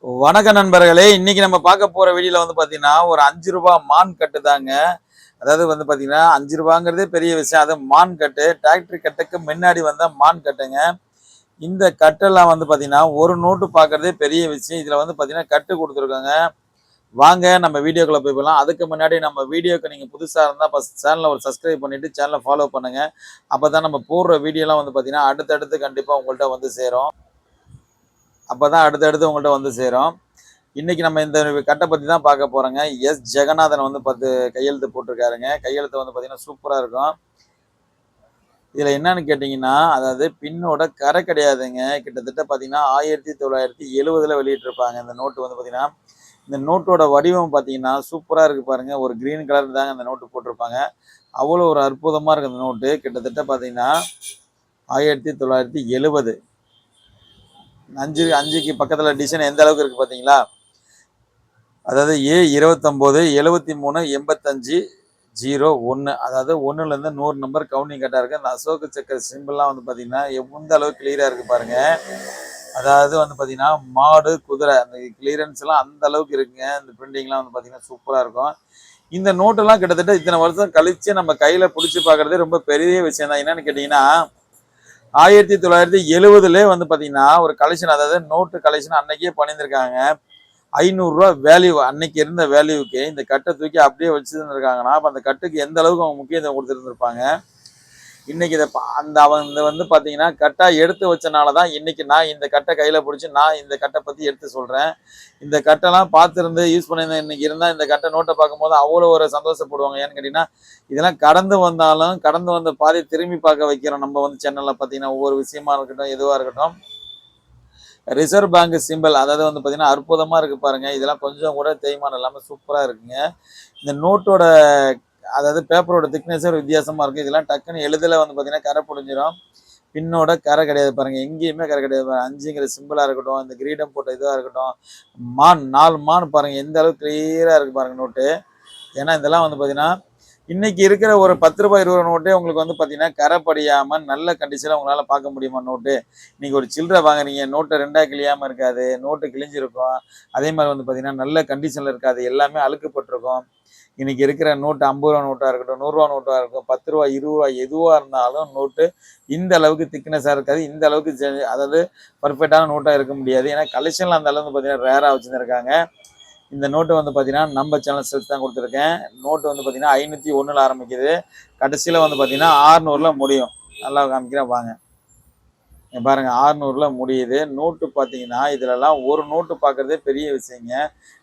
வணக்க நண்பர்களே, இன்னைக்கு நம்ம பார்க்க போற வீடியோல பாத்தீங்கன்னா, ஒரு ₹5 மான் கட்டு தாங்க. அதாவது பாத்தீங்கன்னா, ₹5ங்கிறதே பெரிய விஷயம். அது மான் கட்டு, டிராக்டர் கட்டுக்கு முன்னாடி வந்த மான் கட்டுங்க. இந்த கட்டெல்லாம் பாத்தீங்கன்னா, ஒரு நோட்டு பார்க்கறதே பெரிய விஷயம். இதுல பாத்தீங்கன்னா, கட்டு குடுத்துருக்காங்க. வாங்க நம்ம வீடியோக்குள்ள போய் போலாம். அதுக்கு முன்னாடி நம்ம வீடியோக்கு நீங்க புதுசா இருந்தா ஃபர்ஸ்ட் சேனலை ஒரு சப்ஸ்கிரைப் பண்ணிட்டு சேனலை ஃபாலோ பண்ணுங்க. அப்பதான் நம்ம போடுற வீடியோலாம் பாத்தீங்கன்னா, அடுத்தடுத்து கண்டிப்பா உங்கள்ட்ட சேரும். அப்பதான் அடுத்தடுத்து உங்கள்ட்ட சேரும். இன்னைக்கு நம்ம இந்த கட்டை பத்தி தான் பார்க்க போறோங்க. எஸ் ஜெகநாதன் பார்த்து கையெழுத்து போட்டிருக்காருங்க. கையெழுத்து பார்த்தீங்கன்னா சூப்பரா இருக்கும். இதுல என்னன்னு கேட்டீங்கன்னா, அதாவது பின்னோட கரை கிடையாதுங்க. கிட்டத்தட்ட பார்த்தீங்கன்னா 1970ல வெளியிட்டிருப்பாங்க. இந்த நோட்டு பார்த்தீங்கன்னா, இந்த நோட்டோட வடிவம் பார்த்தீங்கன்னா சூப்பரா இருக்கு பாருங்க. ஒரு கிரீன் கலர் தாங்க இந்த நோட்டு போட்டிருப்பாங்க. அவ்வளோ ஒரு அற்புதமா இருக்கு இந்த நோட்டு. கிட்டத்தட்ட பார்த்தீங்கன்னா 1970. அஞ்சுக்கு பக்கத்துல டிசைன் எந்த அளவுக்கு இருக்கு பார்த்தீங்களா? அதாவது A29 73 85 01. அதாவது 1லேருந்து 100 நம்பர் கவுண்டிங் கரெக்டாக இருக்குது. அந்த அசோக சக்கர சிம்பிள்லாம் பார்த்தீங்கன்னா எந்த அளவுக்கு கிளியராக இருக்குது பாருங்க. அதாவது பார்த்தீங்கன்னா மாடு குதிரை அந்த கிளியரன்ஸ்லாம் அந்த அளவுக்கு இருக்குங்க. இந்த பிரிண்டிங்லாம் பார்த்தீங்கன்னா சூப்பராக இருக்கும். இந்த நோட்டெல்லாம் கிட்டத்தட்ட இத்தனை வருஷம் கழிச்சு நம்ம கையில் பிடிச்சி பார்க்குறதே ரொம்ப பெரிய விஷயம் தான். என்னன்னு கேட்டிங்கன்னா 1970லே பார்த்தீங்கன்னா ஒரு கலெக்ஷன், அதாவது நோட்டு கலெக்ஷன் அன்னைக்கே பண்ணியிருந்திருக்காங்க. ₹500 வேல்யூ, அன்னைக்கு இருந்த வேல்யூவுக்கு இந்த கட்டை தூக்கி அப்படியே வச்சுருந்துருக்காங்கன்னா, அப்போ அந்த கட்டுக்கு எந்த அளவுக்கு அவங்க முக்கியத்துவம் கொடுத்துருந்துருப்பாங்க. இன்னைக்கு இதை அந்த அவங்க பார்த்தீங்கன்னா கட்டா எடுத்து வச்சனால தான் இன்னைக்கு நான் இந்த கட்டை கையில் பிடிச்சி நான் இந்த கட்டை பற்றி எடுத்து சொல்கிறேன். இந்த கட்டைலாம் பார்த்துருந்து யூஸ் பண்ணி இன்னைக்கு இருந்தால் இந்த கட்டை நோட்டை பார்க்கும்போது அவ்வளோ ஒரு சந்தோஷப்படுவாங்க. ஏன்னு கேட்டிங்கன்னா, இதெல்லாம் கடந்து வந்தாலும் கடந்து வந்த பாதையை திரும்பி பார்க்க வைக்கிறோம். நம்ம சேனலில் பார்த்தீங்கன்னா ஒவ்வொரு விஷயமா இருக்கட்டும், எதுவாக இருக்கட்டும். ரிசர்வ் பேங்க் சிம்பிள், அதாவது பார்த்தீங்கன்னா அற்புதமாக இருக்குது பாருங்க. இதெல்லாம் கொஞ்சம் கூட தேய்மானம் இல்லாமல் சூப்பராக இருக்குங்க. இந்த நோட்டோட அதாவது பேப்பரோட திக்னஸே ஒரு வித்தியாசமாக இருக்குது. இதெல்லாம் டக்குன்னு எழுதில் பார்த்தீங்கன்னா கரை பிடிஞ்சிடும். பின்னோட கரை கிடையாது பாருங்க, எங்கேயுமே கரை கிடையாது. 5ங்கிற சிம்பிளாக இருக்கட்டும், இந்த கிரீடம் போட்ட இதாக இருக்கட்டும், மான் 4 மான் பாருங்க எந்த அளவுக்கு கிளியராக இருக்குது பாருங்க நோட்டு. ஏன்னா இதெல்லாம் பார்த்தீங்கன்னா இன்னைக்கு இருக்கிற ஒரு ₹10 ₹20 நோட்டே உங்களுக்கு பார்த்தீங்கன்னா கரை படியாமல் நல்ல கண்டிஷனில் உங்களால் பார்க்க முடியுமா நோட்டு? இன்னைக்கு ஒரு சில்லறை வாங்குறீங்க, நோட்டு 2ஆ கிழியாமல் இருக்காது, நோட்டு கிழிஞ்சிருக்கும். அதே மாதிரி பார்த்தீங்கன்னா நல்ல கண்டிஷனில் இருக்காது, எல்லாமே அழுக்கப்பட்டிருக்கும். இன்னைக்கு இருக்கிற நோட்டு ₹50 நோட்டாக இருக்கட்டும், ₹100 நோட்டாக இருக்கும், ₹10 ₹20 எதுவாக இருந்தாலும் நோட்டு இந்த அளவுக்கு திக்னஸாக இருக்காது. இந்த அளவுக்கு அதாவது பர்ஃபெக்டான நோட்டாக இருக்க முடியாது. ஏன்னா கலெக்ஷனில் அந்த அளவுக்கு பார்த்தீங்கன்னா ரேராக வச்சுருக்காங்க. இந்த நோட்டு பார்த்தீங்கன்னா நம்ம சேனல் செல்ஸ் தான் கொடுத்துருக்கேன். நோட்டு பார்த்தீங்கன்னா 501ல் ஆரம்பிக்குது. கடைசியில் பார்த்தீங்கன்னா 600ல முடியும். நல்லா காமிக்கிறேன் வாங்க. பாருங்க 600ல முடியுது. நோட்டு பார்த்தீங்கன்னா இதுலலாம் ஒரு நோட்டு பார்க்குறதே பெரிய விஷயங்க.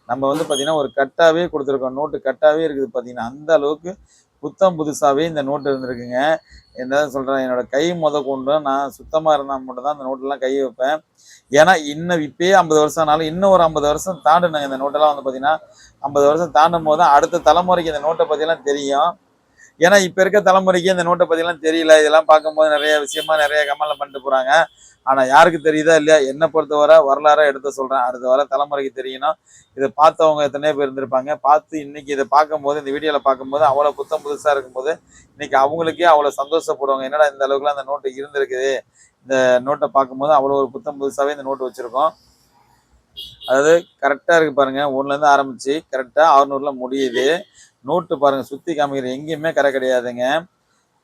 நம்ம பார்த்தீங்கன்னா ஒரு கட்டாவே கொடுத்துருக்கோம். நோட்டு கட்டாவே இருக்குது பார்த்தீங்கன்னா. அந்த அளவுக்கு புத்தம் புதுசாகவே இந்த நோட்டு இருந்திருக்குங்க. என்ன சொல்கிறேன், என்னோட கை கொண்டு நான் சுத்தமாக இருந்தால் மட்டும் தான் இந்த நோட்டெல்லாம் கை வைப்பேன். ஏன்னா இன்னும் இப்பயே 50 வருஷம் ஆனாலும் இன்னும் ஒரு 50 வருஷம் தாண்டுனாங்க இந்த நோட்டெல்லாம் பார்த்தீங்கன்னா. 50 வருஷம் தாண்டும் போது தான் அடுத்த தலைமுறைக்கு இந்த நோட்டை பற்றிலாம் தெரியும். ஏன்னா இப்போ இருக்க தலைமுறைக்கு இந்த நோட்டை பற்றிலாம் தெரியல. இதெல்லாம் பார்க்கும்போது நிறைய விஷயமா நிறைய கமெண்ட்ல பண்ணிட்டு போகிறாங்க. ஆனால் யாருக்கு தெரியுதா இல்லையா, என்னை பொறுத்தவரை வரலாறாக எடுத்து சொல்கிறேன். அடுத்த வர தலைமுறைக்கு தெரியணும். இதை பார்த்தவங்க எத்தனையோ பேர் இருந்திருப்பாங்க. பார்த்து இன்னைக்கு இதை பார்க்கும்போது, இந்த வீடியோவில் பார்க்கும்போது அவ்வளோ புத்தம் புதுசாக இருக்கும்போது இன்னைக்கு அவங்களுக்கே அவ்வளோ சந்தோஷப்படுவாங்க. என்னடா இந்த அளவுக்குலாம் அந்த நோட்டு இருந்திருக்குது. இந்த நோட்டை பார்க்கும்போது அவ்வளோ ஒரு புத்தம் புதுசாகவே இந்த நோட்டு வச்சுருக்கோம். அதாவது கரெக்டாக இருக்குது பாருங்கள். 1லேருந்து ஆரம்பித்து கரெக்டாக 600ல முடியுது. நோட்டு பாருங்கள், சுற்றி காமிக்கிற எங்கேயுமே கரை கிடையாதுங்க.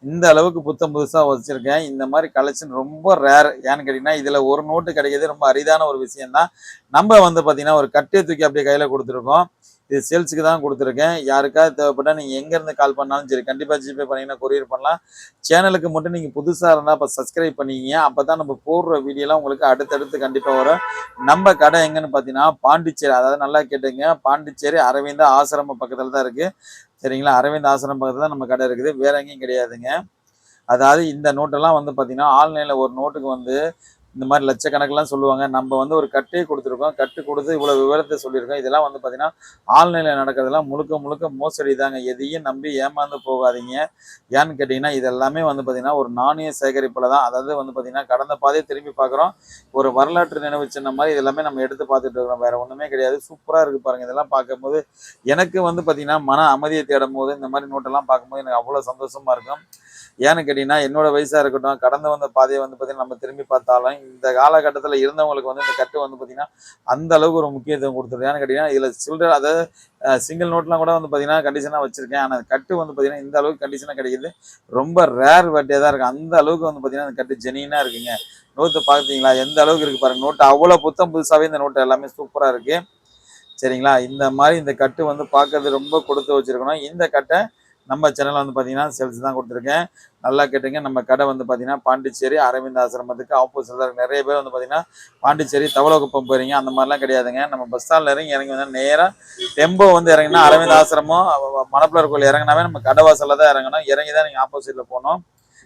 இந்த அளவுக்கு புத்தம் புதுசாக வச்சுருக்கேன். இந்த மாதிரி கலெக்ஷன் ரொம்ப ரேர். ஏன்னு கேட்டிங்கன்னா இதில் ஒரு நோட்டு கிடைக்கிறது ரொம்ப அரிதான ஒரு விஷயந்தான். நம்ம பார்த்தீங்கன்னா ஒரு கட்டை தூக்கி அப்படியே கையில் கொடுத்துருக்கோம். இது சேல்ஸுக்கு தான் கொடுத்துருக்கேன். யாருக்காவது தேவைப்பட்டால் நீங்கள் எங்கேருந்து கால் பண்ணாலும் சரி, கண்டிப்பாக ஜிபே பண்ணிங்கன்னா கொரியர் பண்ணலாம். சேனலுக்கு மட்டும் நீங்கள் புதுசாக இருந்தால் அப்போ சப்ஸ்கிரைப் பண்ணிக்கிங்க. அப்போ தான் நம்ம போடுற வீடியோலாம் உங்களுக்கு அடுத்தடுத்து கண்டிப்பாக வரும். நம்ம கடை எங்கன்னு பார்த்தீங்கன்னா பாண்டிச்சேரி, அதாவது நல்லா கேட்டுங்க, பாண்டிச்சேரி அரவிந்தா ஆசிரமம் பக்கத்தில் தான் இருக்குது. சரிங்களா? அரவிந்த் ஆசிரமம் பக்கத்தில் தான் நம்ம கடை இருக்குது, வேற எங்கேயும் கிடையாதுங்க. அதாவது இந்த நோட்டெல்லாம் பார்த்தீங்கன்னா ஆன்லைனில் ஒரு நோட்டுக்கு இந்த மாதிரி லட்சக்கணக்கெல்லாம் சொல்லுவாங்க. நம்ம ஒரு கட்டே கொடுத்துருக்கோம். கட்டு கொடுத்து இவ்வளோ விவரத்தை சொல்லியிருக்கோம். இதெல்லாம் பார்த்தீங்கன்னா ஆன்லைனில் நடக்கிறதெல்லாம் முழுக்க முழுக்க மோசடி தாங்க. எதையும் நம்பி ஏமாந்து போகாதீங்க. ஏன்னு கேட்டிங்கன்னா இதெல்லாமே பார்த்தீங்கன்னா ஒரு நாணய சேகரிப்பில் தான். அதாவது பார்த்தீங்கன்னா கடந்த பாதையை திரும்பி பார்க்குறோம். ஒரு வரலாற்று நினைவு சின்ன மாதிரி இதெல்லாமே நம்ம எடுத்து பார்த்துட்டு இருக்கிறோம். வேறு ஒன்றுமே கிடையாது. சூப்பராக இருக்குது பாருங்கள். இதெல்லாம் பார்க்கும்போது எனக்கு பார்த்தீங்கன்னா மன அமைதியை தேடும் போது இந்த மாதிரி நோட்டெல்லாம் பார்க்கும்போது எனக்கு அவ்வளோ சந்தோஷமாக இருக்கும். ஏன்னு கேட்டீங்கன்னா, என்னோட வயசா இருக்கட்டும், கடந்து வந்த பாதைய வந்து பார்த்தீங்கன்னா, நம்ம திரும்பி பார்த்தாலும், இந்த காலகட்டத்தில இருந்தவங்களுக்கு வந்து இந்த கட்டு வந்து பார்த்தீங்கன்னா, அந்த அளவுக்கு ஒரு முக்கியத்துவம் குடுத்துருக்கு. ஏன்னு கேட்டீங்கன்னா, இதில சில்ற அதாவது சிங்கிள் நோட்லாம் கூட வந்து பார்த்தீங்கன்னா, கண்டிஷனா வச்சிருக்கேன். ஆனா கட்டு வந்து பார்த்தீங்கன்னா, இந்த அளவுக்கு கண்டிஷனா கிடைக்குது. ரொம்ப ரேர் வெரைட்டியா தான் இருக்கு. அந்த அளவுக்கு வந்து பார்த்தீங்கன்னா, அந்த கட்டு ஜெனியூனா இருக்குங்க. நோட்டு பார்த்தீங்களா? எந்த அளவுக்கு இருக்கு பாருங்க. நோட்டு அவ்வளோ புத்தம் புதுசாவே இந்த நோட்டு எல்லாமே சூப்பரா இருக்கு. சரிங்களா? இந்த மாரி இந்த கட்டு வந்து பார்க்கறது ரொம்ப கொடுத்து வச்சிருக்கணும். இந்த கட்ட நம்ம சேனல்ல வந்து பார்த்தீங்கன்னா, சேல்ஸ் தான் குடுத்துருக்கேன். நல்லா கேட்டுங்க. நம்ம கடை வந்து பார்த்தீங்கன்னா, பாண்டிச்சேரி அரவிந்த் ஆசிரமத்துக்கு ஆப்போசிட்ல தான் இருக்கு. நெறைய பேர் வந்து பார்த்தீங்கன்னா, பாண்டிச்சேரி தவளகுப்பம் போறீங்க. அந்த மாரிலாம் கிடையாதுங்க. நம்ம பஸ் ஸ்டாண்ட்ல இறங்கி வந்தா நேரா டெம்போ வந்து இறங்குனா அரவிந்த் ஆசிரமம், மணப்பிள்ளையார் கோயில் இறங்குனாவே நம்ம கடை வாசல்ல தான் இறங்கணும். இறங்கி தான் நீங்க ஆப்போசிட்ல போணும்.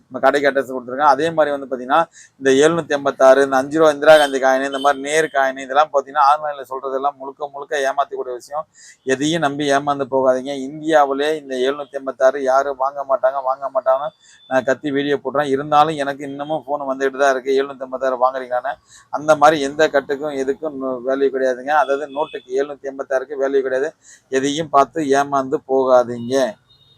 நம்ம கடைக்கு அட்ரஸ் குடுத்துருக்கேன். அதே மாரி வந்து பார்த்தீங்கன்னா, இந்த 786 இந்த ரூ. 5 இந்திரா காந்தி காயின், இந்த மாரி நேரு காயின் இதெல்லாம் பார்த்தீங்கன்னா, ஆன்லைன்ல சொல்றதெல்லாம் முழுக்க முழுக்க ஏமாத்தக்கூடிய விஷயம். எதையும் நம்பி ஏமாந்து போகாதீங்க. இந்தியாவிலே இந்த 786 யாரும் வாங்க மாட்டாங்க, வாங்க மாட்டாங்கன்னு நான் கத்தி வீடியோ போடுறேன். இருந்தாலும் எனக்கு இன்னமும் ஃபோன் வந்துகிட்டு தான் இருக்கு. 786 வாங்குறீங்களான்னு. அந்த மாரி எந்த கட்டுக்கும் எதுக்கும் வேல்யூ கிடையாதுங்க. அதாவது நோட்டுக்கு 786க்கு வேல்யூ கிடையாது. எதையும் பார்த்து ஏமாந்து போகாதீங்க.